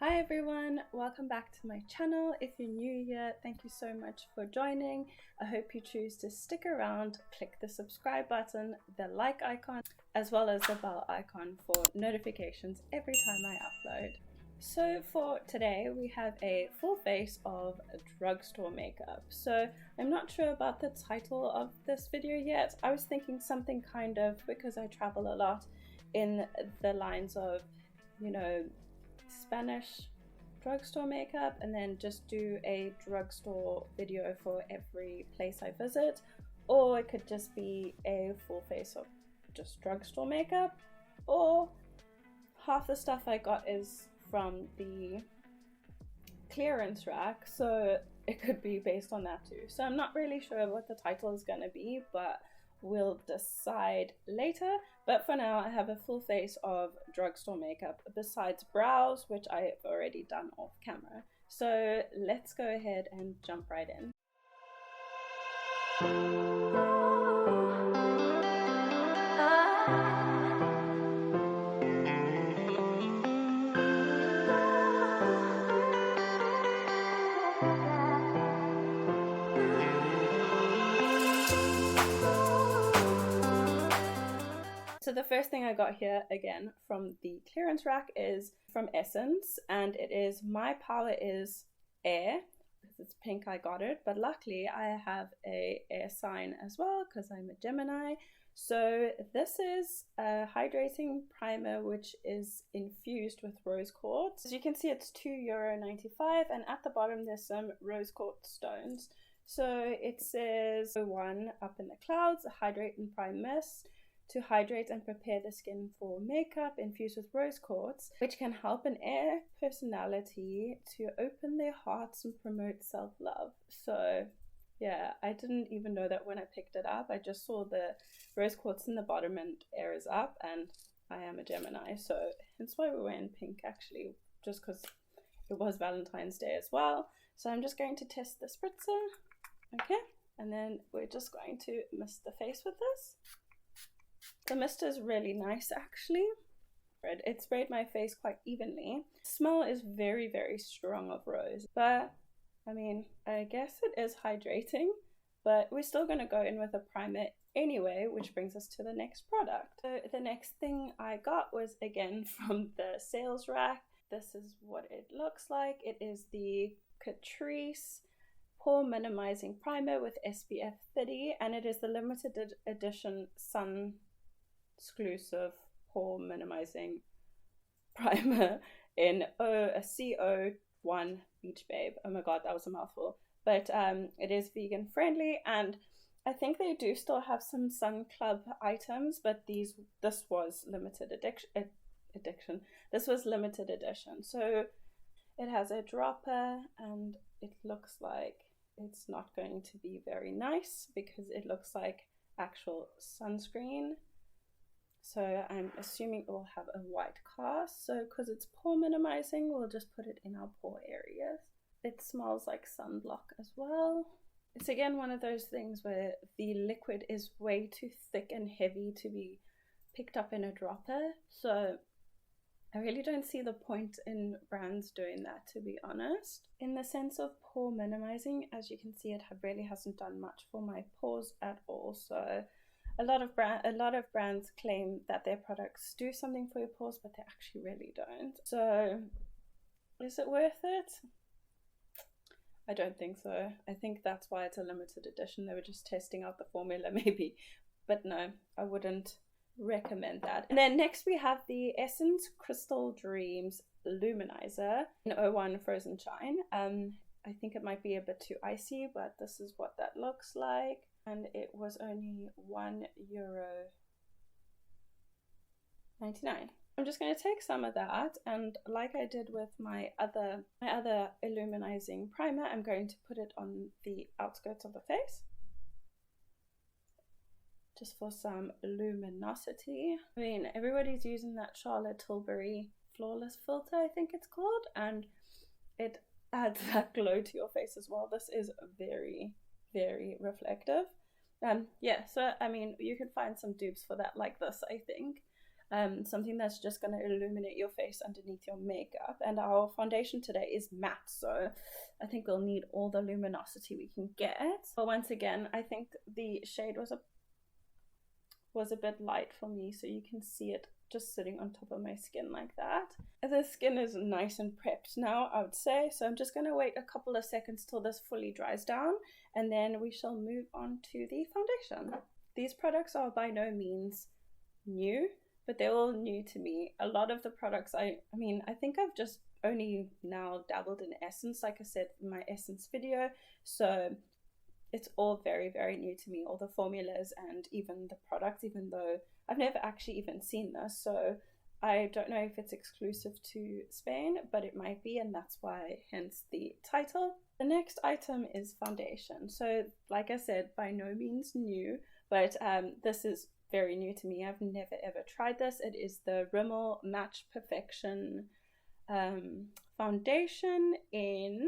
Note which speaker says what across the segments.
Speaker 1: Hi everyone, welcome back to my channel. If you're new here, thank you so much for joining. I hope you choose to stick around, click the subscribe button, the like icon, as well as the bell icon for notifications every time I upload. So for today, we have a full face of drugstore makeup. So I'm not sure about the title of this video yet. I was thinking something kind of, because I travel a lot, in the lines of, Spanish drugstore makeup, and then just do a drugstore video for every place I visit, or it could just be a full face of just drugstore makeup, or half the stuff I got is from the clearance rack, so it could be based on that too. So I'm not really sure what the title is gonna be, but we'll decide later. But for now, I have a full face of drugstore makeup besides brows, which I have already done off camera. So let's go ahead and jump right in. So the first thing I got here, again, from the clearance rack, is from Essence, and it is My Power is Air. Because it's pink, I got it, but luckily I have a air sign as well because I'm a Gemini. So this is a hydrating primer which is infused with rose quartz. As you can see, it's €2.95, and at the bottom there's some rose quartz stones. So it says 1 up in the clouds, hydrate and prime mist, to hydrate and prepare the skin for makeup infused with rose quartz, which can help an air personality to open their hearts and promote self-love. So yeah, I didn't even know that when I picked it up. I just saw the rose quartz in the bottom and air is up, and I am a Gemini, so hence why we were in pink, actually, just because it was Valentine's Day as well. So I'm just going to test the spritzer, okay, and then we're just going to mist the face with this. The mist is really nice, actually. It sprayed my face quite evenly. The smell is very, very strong of rose, but I mean, I guess it is hydrating, but we're still going to go in with a primer anyway, which brings us to the next product. So the next thing I got was again from the sales rack. This is what it looks like. It is the Catrice Pore Minimizing Primer with SPF 30, and it is the limited edition sun exclusive pore minimizing primer in a CO1 Beach Babe. Oh my god, that was a mouthful. But it is vegan friendly, and I think they do still have some Sun Club items, but this was limited edition. This was limited edition. So it has a dropper, and it looks like it's not going to be very nice because it looks like actual sunscreen. So I'm assuming it will have a white cast. So because it's pore minimizing, we'll just put it in our pore areas. It smells like sunblock as well. It's again one of those things where the liquid is way too thick and heavy to be picked up in a dropper. So I really don't see the point in brands doing that, to be honest. In the sense of pore minimizing, as you can see, it really hasn't done much for my pores at all. So a lot of brands claim that their products do something for your pores, but they actually really don't. So is it worth it? I don't think so. I think that's why it's a limited edition. They were just testing out the formula maybe. But no, I wouldn't recommend that. And then next we have the Essence Crystal Dreams Luminizer in 01 Frozen Shine. I think it might be a bit too icy, but this is what that looks like. And it was only €1.99. I'm just going to take some of that, and like I did with my other illuminizing primer, I'm going to put it on the outskirts of the face, just for some luminosity. I mean, everybody's using that Charlotte Tilbury Flawless filter, I think it's called, and it adds that glow to your face as well. This is very, very reflective. Yeah, so I mean, you can find some dupes for that like this, I think. something that's just going to illuminate your face underneath your makeup. And our foundation today is matte, so I think we'll need all the luminosity we can get. But once again, I think the shade was a bit light for me, so you can see it just sitting on top of my skin like that. The skin is nice and prepped now, I would say, so I'm just going to wait a couple of seconds till this fully dries down, and then we shall move on to the foundation. These products are by no means new, but they're all new to me. A lot of the products, I think I've just only now dabbled in Essence, like I said in my Essence video, so it's all very, very new to me, all the formulas and even the products, even though I've never actually even seen this, so I don't know if it's exclusive to Spain, but it might be, and that's why, hence the title. The next item is foundation. So like I said, by no means new, but this is very new to me. I've never ever tried this. It is the Rimmel Match Perfection foundation in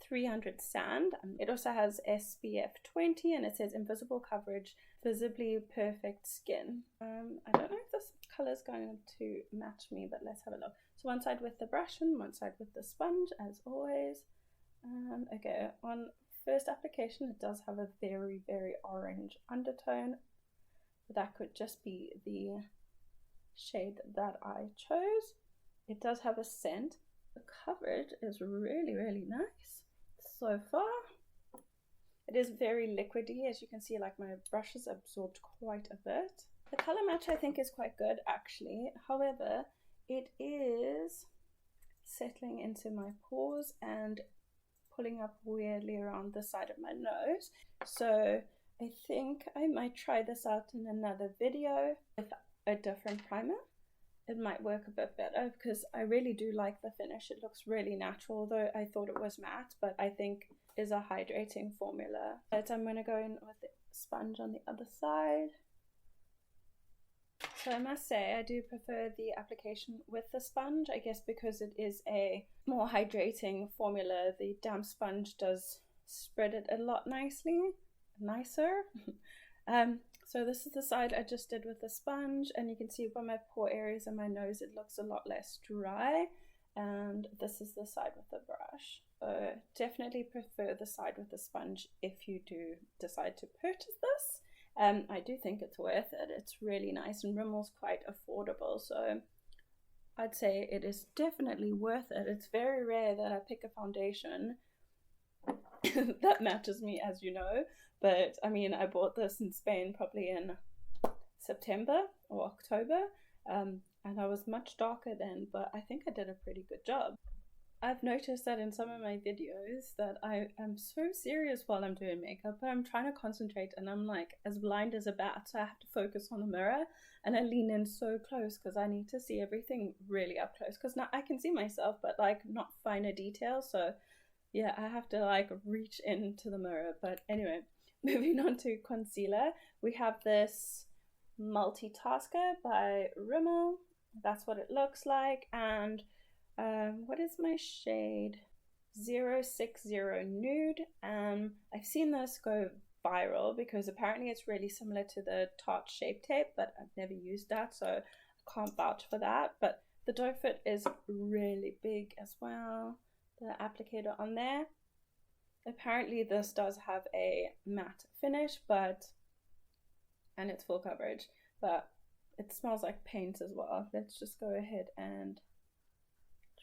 Speaker 1: 300 Sand. It also has SPF 20 and it says invisible coverage, visibly perfect skin. I don't know if this color is going to match me, but let's have a look. So one side with the brush and one side with the sponge, as always. Okay, on first application it does have a very, very orange undertone, but that could just be the shade that I chose. It does have a scent. The coverage is really, really nice so far. It is very liquidy, as you can see, like my brush has absorbed quite a bit. The color match I think is quite good actually, however it is settling into my pores and pulling up weirdly around the side of my nose, so I think I might try this out in another video with a different primer. It might work a bit better because I really do like the finish. It looks really natural, though I thought it was matte, but I think it is a hydrating formula. But I'm going to go in with the sponge on the other side. So I must say I do prefer the application with the sponge, I guess because it is a more hydrating formula. The damp sponge does spread it a lot nicer. So this is the side I just did with the sponge, and you can see by my pore areas and my nose it looks a lot less dry, and this is the side with the brush. So definitely prefer the side with the sponge if you do decide to purchase this. I do think it's worth it. It's really nice, and Rimmel's quite affordable, so I'd say it is definitely worth it. It's very rare that I pick a foundation that matches me, as you know, but I mean I bought this in Spain probably in September or October, and I was much darker then, but I think I did a pretty good job. I've noticed that in some of my videos that I am so serious while I'm doing makeup, but I'm trying to concentrate and I'm like as blind as a bat, so I have to focus on the mirror and I lean in so close because I need to see everything really up close, because now I can see myself but like not finer details, so yeah, I have to like reach into the mirror. But anyway, moving on to concealer, we have this Multitasker by Rimmel. That's what it looks like, and what is my shade? 060 Nude. I've seen this go viral because apparently it's really similar to the Tarte Shape Tape, but I've never used that, so I can't vouch for that. But the doe foot is really big as well, the applicator on there. Apparently this does have a matte finish, and it's full coverage, but it smells like paint as well. Let's just go ahead and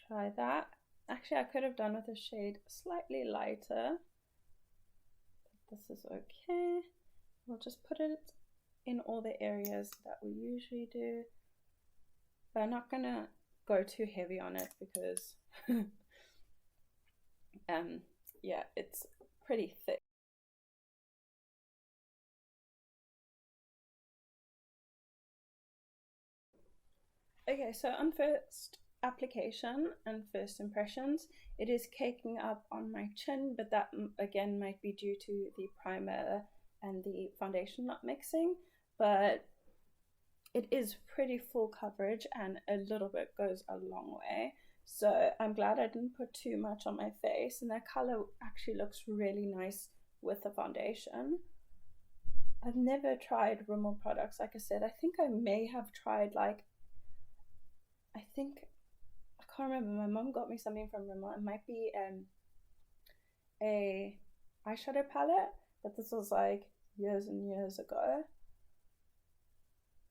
Speaker 1: try that. Actually, I could have done with a shade slightly lighter, but this is okay. We'll just put it in all the areas that we usually do, but I'm not gonna go too heavy on it because yeah, it's pretty thick. Okay, so on first application and first impressions, it is caking up on my chin, but that again might be due to the primer and the foundation not mixing, but it is pretty full coverage and a little bit goes a long way. So I'm glad I didn't put too much on my face, and that color actually looks really nice with the foundation. I've never tried Rimmel products. Like I said, I think I may have tried I can't remember. My mom got me something from Rimmel. It might be a eyeshadow palette, but this was like years and years ago.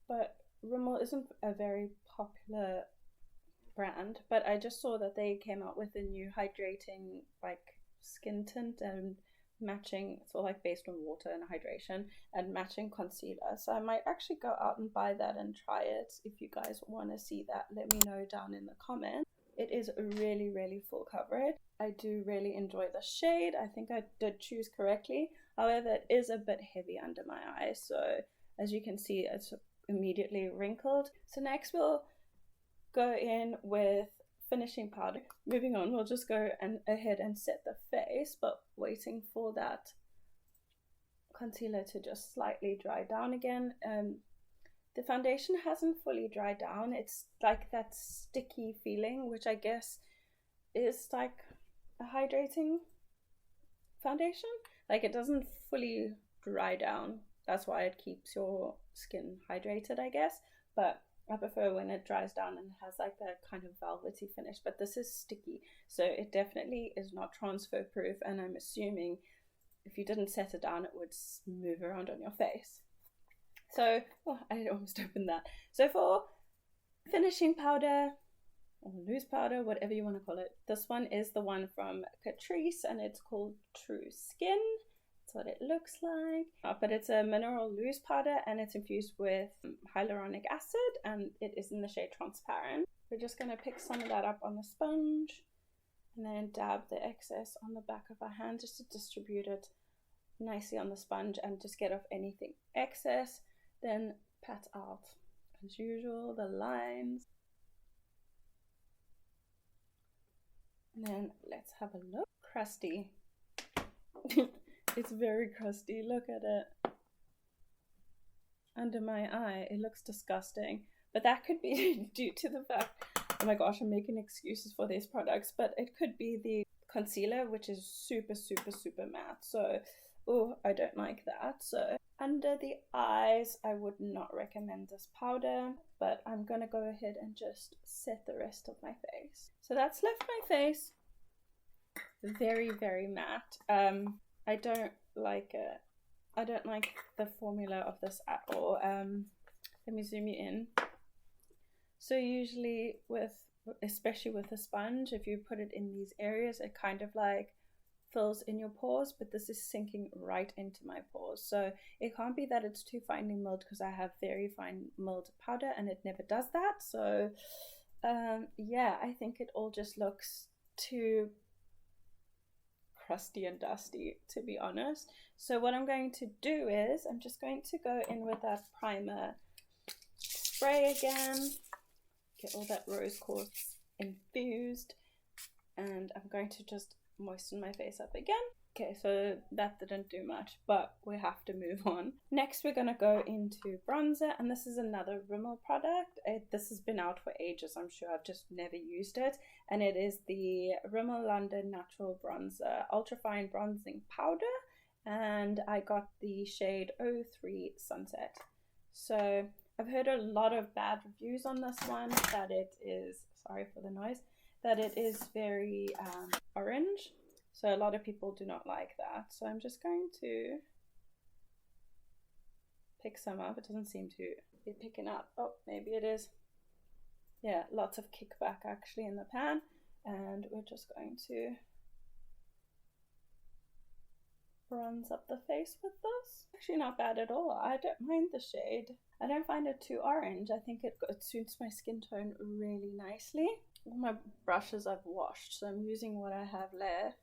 Speaker 1: But Rimmel isn't a very popular brand, but I just saw that they came out with a new hydrating like skin tint and matching, so like based on water and hydration and matching concealer. So I might actually go out and buy that and try it. If you guys want to see that, let me know down in the comments. It is really, really full coverage. I do really enjoy the shade. I think I did choose correctly. However, it is a bit heavy under my eyes, so as you can see, it's immediately wrinkled. So next we'll go in with finishing powder. Moving on, we'll just go ahead and set the face, but waiting for that concealer to just slightly dry down again. The foundation hasn't fully dried down. It's like that sticky feeling, which I guess is like a hydrating foundation. Like it doesn't fully dry down. That's why it keeps your skin hydrated, I guess. But I prefer when it dries down and has like that kind of velvety finish. But this is sticky, so it definitely is not transfer proof. And I'm assuming if you didn't set it down, it would move around on your face. So, oh, I almost opened that. So for finishing powder, or loose powder, whatever you want to call it, this one is the one from Catrice and it's called True Skin. That's what it looks like. But it's a mineral loose powder and it's infused with hyaluronic acid and it is in the shade Transparent. We're just going to pick some of that up on the sponge and then dab the excess on the back of our hand just to distribute it nicely on the sponge and just get off anything excess. Then pat out, as usual, the lines. And then let's have a look. Crusty. It's very crusty. Look at it. Under my eye, it looks disgusting. But that could be due to the fact, oh my gosh, I'm making excuses for these products, but it could be the concealer, which is super, super, super matte. So, oh, I don't like that. So under the eyes, I would not recommend this powder, but I'm gonna go ahead and just set the rest of my face. So that's left my face very, very matte. I don't like it. I don't like the formula of this at all. Let me zoom you in. So usually especially with a sponge, if you put it in these areas, it kind of like fills in your pores, but this is sinking right into my pores. So it can't be that it's too finely milled because I have very fine milled powder and it never does that. So yeah, I think it all just looks too crusty and dusty, to be honest. So what I'm going to do is I'm just going to go in with that primer spray again, get all that rose quartz infused, and I'm going to just moisten my face up again. Okay, so that didn't do much, but we have to move on. Next, we're going to go into bronzer, and this is another Rimmel product. This has been out for ages, I'm sure. I've just never used it, and it is the Rimmel London Natural Bronzer Ultrafine Bronzing Powder, and I got the shade 03 Sunset. So I've heard a lot of bad reviews on this one, that it is, sorry for the noise, that it is very orange. So a lot of people do not like that. So I'm just going to pick some up. It doesn't seem to be picking up. Oh, maybe it is. Yeah, lots of kickback actually in the pan. And we're just going to bronze up the face with this. Actually not bad at all. I don't mind the shade. I don't find it too orange. I think it suits my skin tone really nicely. All my brushes I've washed, so I'm using what I have left.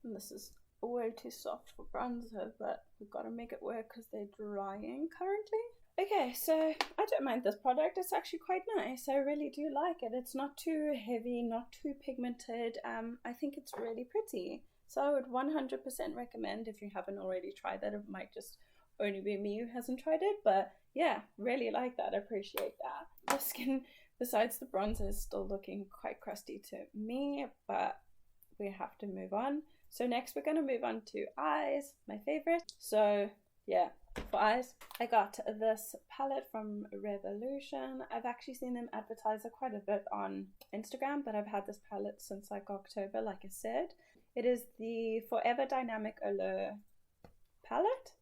Speaker 1: And this is way too soft for bronzer, but we've got to make it work because they're drying currently. Okay, so I don't mind this product. It's actually quite nice. I really do like it. It's not too heavy, not too pigmented. I think it's really pretty. So I would 100% recommend, if you haven't already tried that. It might just only be me who hasn't tried it, but yeah, really like that. I appreciate that. The skin, besides the bronzer, is still looking quite crusty to me, but we have to move on. So next we're going to move on to eyes, my favorite. So yeah, For eyes, I got this palette from Revolution. I've actually seen them advertise it quite a bit on Instagram, but I've had this palette since like October, like I said. It is the Forever Dynamic Allure palette,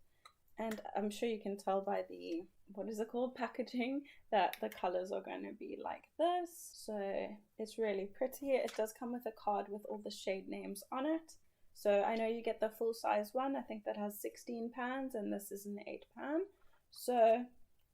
Speaker 1: and I'm sure you can tell by the, what is it called, packaging, that the colors are going to be like this. So it's really pretty. It does come with a card with all the shade names on it. So I know you get the full size one, I think that has 16 pans, and this is an 8 pan. So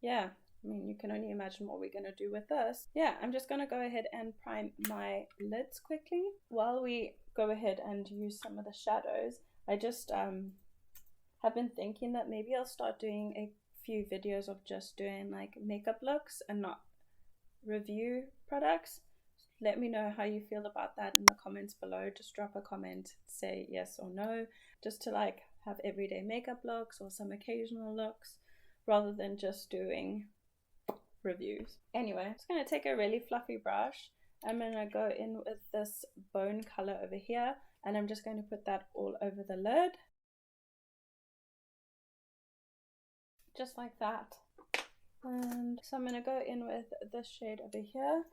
Speaker 1: yeah, I mean, you can only imagine what we're going to do with this. Yeah, I'm just going to go ahead and prime my lids quickly. While we go ahead and use some of the shadows, I just have been thinking that maybe I'll start doing a few videos of just doing like makeup looks and not review products. Let me know how you feel about that in the comments below. Just drop a comment, say yes or no, just to like have everyday makeup looks or some occasional looks rather than just doing reviews. Anyway, I'm just going to take a really fluffy brush. I'm going to go in with this bone color over here, and I'm just going to put that all over the lid. Just like that. And so I'm going to go in with this shade over here.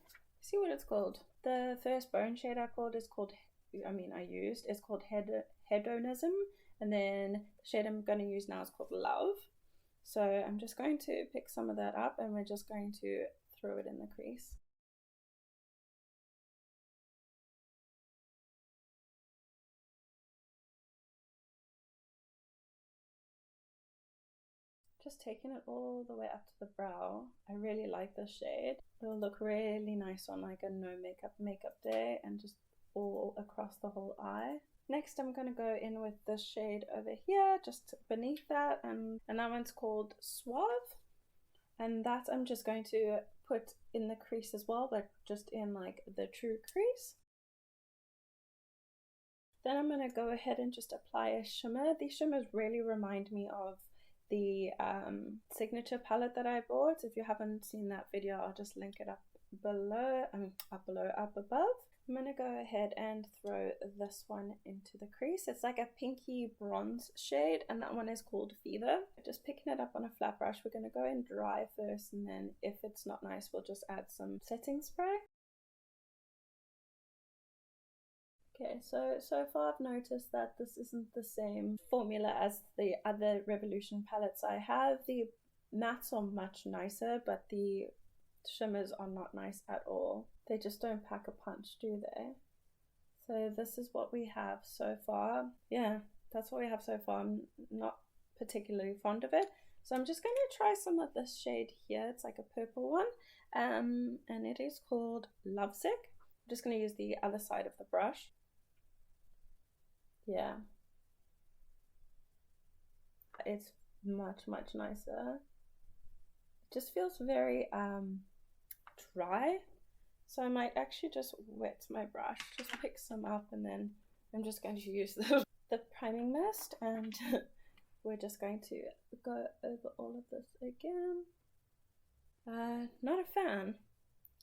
Speaker 1: See what it's called. The first bone shade I called is called, it's called Hedonism. And then the shade I'm going to use now is called Love. So I'm just going to pick some of that up, and we're just going to throw it in the crease. Just taking it all the way up to the brow. I really like this shade. It'll look really nice on like a no makeup day, and just all across the whole eye. Next I'm going to go in with this shade over here, just beneath that, and that one's called Suave. And that I'm just going to put in the crease as well, but just in like the true crease. Then I'm going to go ahead and just apply a shimmer. These shimmers really remind me of the signature palette that I bought. If you haven't seen that video, I'll just link it up below, up above. I'm going to go ahead and throw this one into the crease. It's like a pinky bronze shade, and that one is called Fever. Just picking it up on a flat brush, we're going to go in dry first, and then if it's not nice, we'll just add some setting spray. Okay, so far I've noticed that this isn't the same formula as the other Revolution palettes I have. The mattes are much nicer, but the shimmers are not nice at all. They just don't pack a punch, do they? So this is what we have so far. Yeah, that's what we have so far. I'm not particularly fond of it. So I'm just going to try some of this shade here. It's like a purple one, and it is called Lovesick. I'm just going to use the other side of the brush. Yeah, it's much nicer. It just feels very dry, so I might actually just wet my brush, just pick some up, and then I'm just going to use the priming mist, and we're just going to go over all of this again. Not a fan,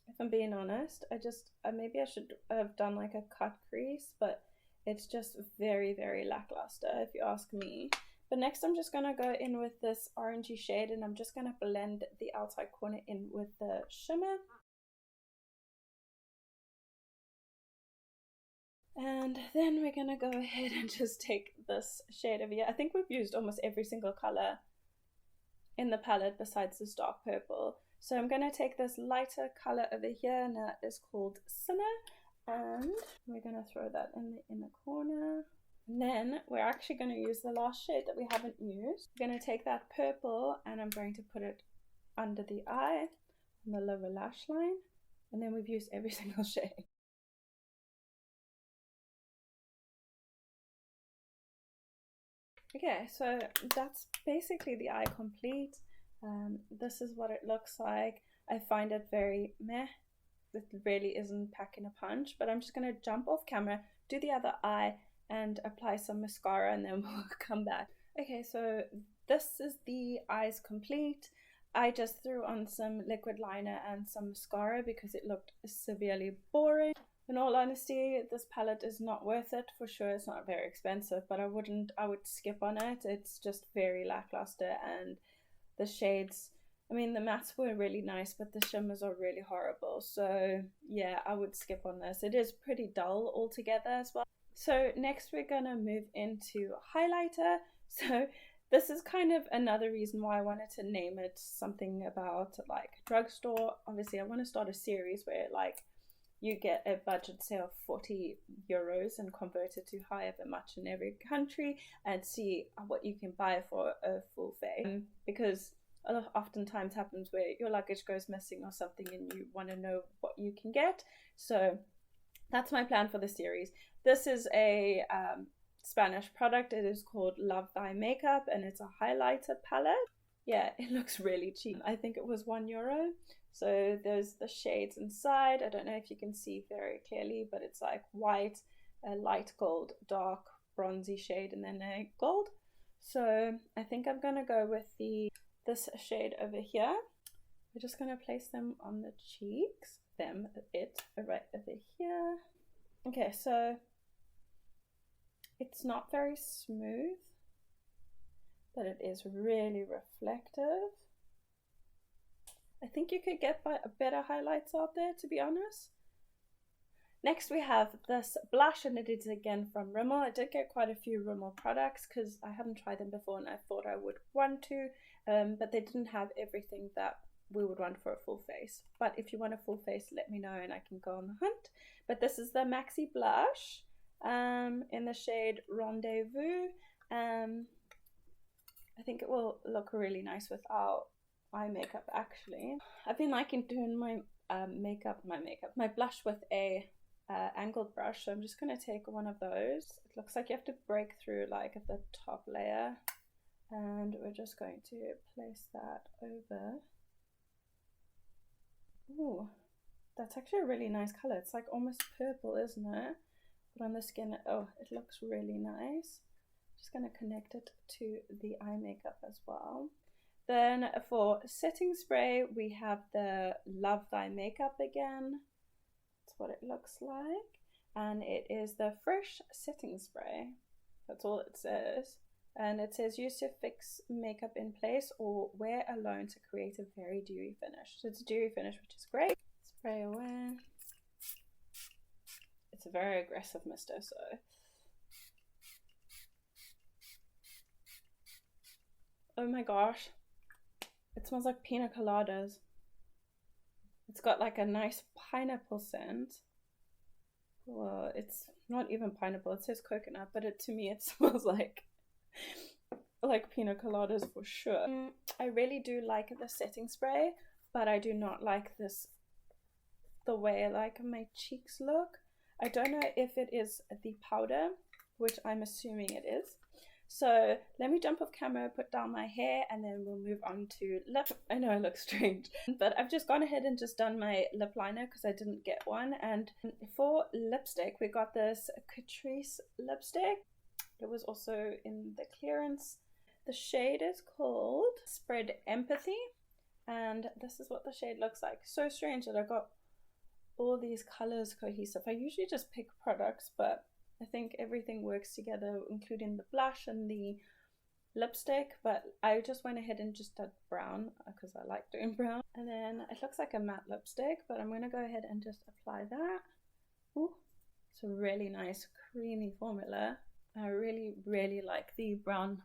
Speaker 1: if I'm being honest. Maybe I should have done like a cut crease, but it's just very lackluster if you ask me. But next I'm just going to go in with this orangey shade, and I'm just going to blend the outside corner in with the shimmer. And then we're going to go ahead and just take this shade over here. I think we've used almost every single color in the palette besides this dark purple. So I'm going to take this lighter color over here, and that is called Sinner. And we're going to throw that in the inner corner. And then we're actually going to use the last shade that we haven't used. We're going to take that purple, and I'm going to put it under the eye, on the lower lash line. And then we've used every single shade. Okay, so that's basically the eye complete. This is what it looks like. I find it very meh. It really isn't packing a punch, but I'm just going to jump off camera, do the other eye, and apply some mascara, and then we'll come back. Okay, so this is the eyes complete. I just threw on some liquid liner and some mascara because it looked severely boring. In all honesty, this palette is not worth it for sure. It's not very expensive, but I would skip on it. It's just very lackluster, and the shades, I mean, the mattes were really nice, but the shimmers are really horrible. So yeah, I would skip on this. It is pretty dull altogether as well. So next we're gonna move into highlighter. So this is kind of another reason why I wanted to name it something about like drugstore. Obviously I want to start a series where like you get a budget, say, of 40 euros and convert it to however much in every country and see what you can buy for a full face. Because oftentimes happens where your luggage goes missing or something and you want to know what you can get. So that's my plan for the series. This is a Spanish product. It is called Love Thy Makeup, and it's a highlighter palette. Yeah, it looks really cheap. I think it was €1. So there's the shades inside. I don't know if you can see very clearly, but it's like white, a light gold, dark bronzy shade, and then a gold. So I think I'm gonna go with this shade over here. We're just gonna place them on the cheeks. Right over here. Okay, so it's not very smooth, but it is really reflective. I think you could get better highlights out there, to be honest. Next we have this blush, and it is again from Rimmel. I did get quite a few Rimmel products because I hadn't tried them before and I thought I would want to, but they didn't have everything that we would want for a full face. But if you want a full face, let me know and I can go on the hunt. But this is the Maxi Blush in the shade Rendezvous. I think it will look really nice without eye makeup actually. I've been liking doing my my blush with a angled brush, so I'm just going to take one of those. It looks like you have to break through like at the top layer, and we're just going to place that over. Ooh, that's actually a really nice color. It's like almost purple, isn't it? But on the skin, oh, it looks really nice. Just going to connect it to the eye makeup as well. Then for setting spray, we have the Love Thy Makeup again. That's what it looks like. And it is the Fresh Setting Spray. That's all it says. And it says use to fix makeup in place or wear alone to create a very dewy finish. So it's a dewy finish, which is great. Spray away. It's a very aggressive mister, so. Oh my gosh. It smells like pina coladas. It's got like a nice pineapple scent. Well, it's not even pineapple, it says coconut, but to me it smells like pina coladas for sure. I really do like the setting spray, but I do not like the way like my cheeks look. I don't know if it is the powder, which I'm assuming it is. So let me jump off camera, put down my hair, and then we'll move on to lip. I know I look strange, but I've just gone ahead and just done my lip liner because I didn't get one. And for lipstick, we got this Catrice lipstick. It was also in the clearance. The shade is called Spread Empathy, and this is what the shade looks like. So strange that I got all these colors cohesive. I usually just pick products, but I think everything works together, including the blush and the lipstick, but I just went ahead and just did brown because I like doing brown. And then it looks like a matte lipstick, but I'm going to go ahead and just apply that. Ooh, it's a really nice creamy formula. I really, really like the brown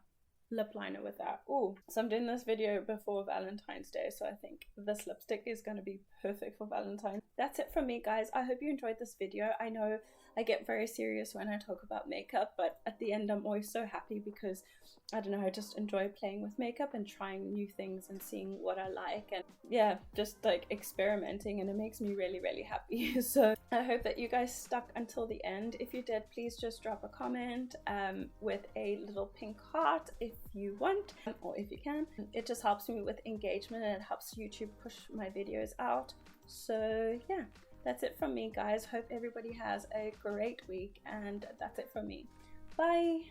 Speaker 1: lip liner with that. Ooh, so I'm doing this video before Valentine's Day, so I think this lipstick is going to be perfect for Valentine's. That's it from me, guys. I hope you enjoyed this video. I know I get very serious when I talk about makeup, but at the end I'm always so happy because, I don't know, I just enjoy playing with makeup and trying new things and seeing what I like, and yeah, just like experimenting, and it makes me really, really happy. So I hope that you guys stuck until the end. If you did, please just drop a comment with a little pink heart if you want, or if you can. It just helps me with engagement and it helps YouTube push my videos out. So yeah, that's it from me, guys. Hope everybody has a great week, and that's it from me. Bye.